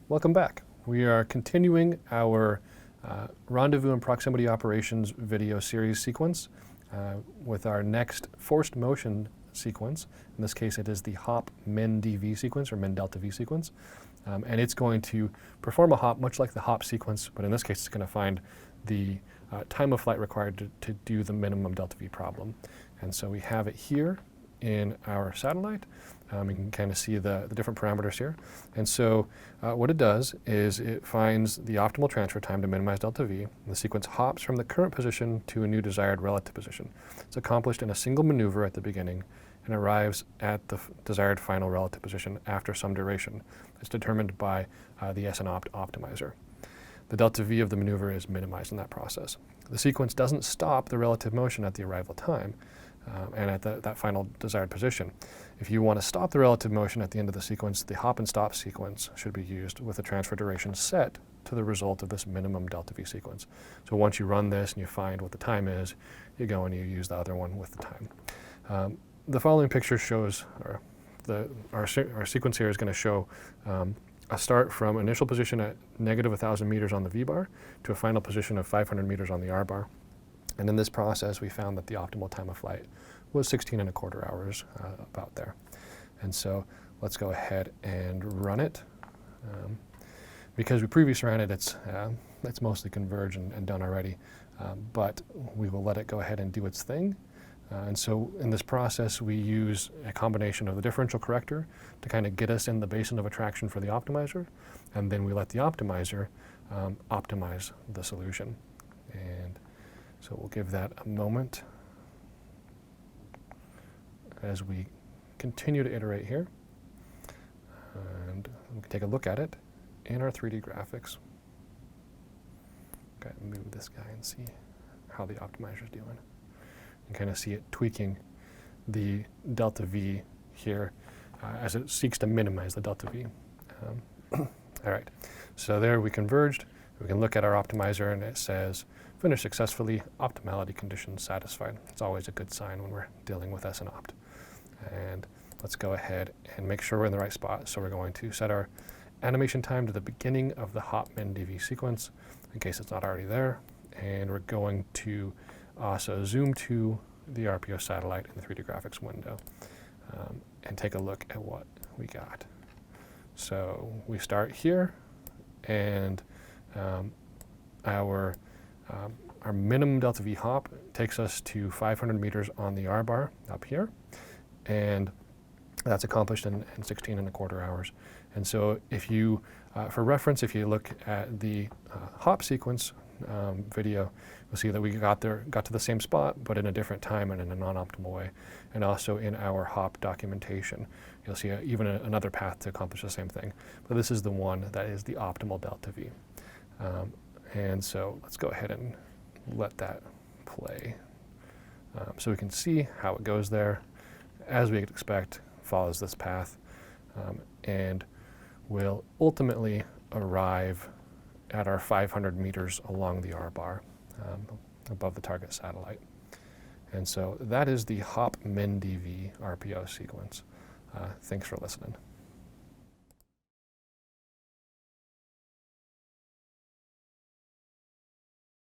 Welcome back. We are continuing our rendezvous and proximity operations video series sequence with our next forced motion sequence. In this case, it is the Hop MinDV sequence, or MinDV sequence. And it's going to perform a hop much like the hop sequence, but in this case, it's going to find the time of flight required to do the minimum delta V problem. And so we have it here in our satellite. You can kind of see the different parameters here. And so what it does is it finds the optimal transfer time to minimize delta V. And the sequence hops from the current position to a new desired relative position. It's accomplished in a single maneuver at the beginning and arrives at the desired final relative position after some duration. It's determined by the SNOpt optimizer. The delta V of the maneuver is minimized in that process. The sequence doesn't stop the relative motion at the arrival time and at that final desired position. If you want to stop the relative motion at the end of the sequence, the hop and stop sequence should be used with the transfer duration set to the result of this minimum delta V sequence. So once you run this and you find what the time is, you go and you use the other one with the time. The following picture shows, our sequence here is going to show a start from initial position at negative 1,000 meters on the V-bar to a final position of 500 meters on the R-bar. And in this process, we found that the optimal time of flight was 16.25 hours, about there. And so let's go ahead and run it. Because we previously ran it, it's mostly converged and done already, but we will let it go ahead and do its thing. And so in this process, we use a combination of the differential corrector to kind of get us in the basin of attraction for the optimizer, and then we let the optimizer optimize the solution. And so we'll give that a moment as we continue to iterate here. And we can take a look at it in our 3D graphics. Okay, move this guy and see how the optimizer is doing. You kind of see it tweaking the delta V here as it seeks to minimize the delta V. All right, so there we converged. We can look at our optimizer and it says, finish successfully, optimality conditions satisfied. It's always a good sign when we're dealing with SNOpt. And let's go ahead and make sure we're in the right spot. So we're going to set our animation time to the beginning of the Hop MinDV sequence, in case it's not already there. And we're going to also zoom to the RPO satellite in the 3D graphics window and take a look at what we got. So we start here, and our minimum delta V hop takes us to 500 meters on the R-bar up here, and that's accomplished in 16.25 hours. And so if you, for reference, if you look at the hop sequence video, you'll see that we got to the same spot, but in a different time and in a non-optimal way. And also in our hop documentation, you'll see even another path to accomplish the same thing. But this is the one that is the optimal delta V. And so let's go ahead and let that play. So we can see how it goes there. As we expect, follows this path and will ultimately arrive at our 500 meters along the R-bar above the target satellite. And so that is the Hop MinDV RPO sequence. Thanks for listening.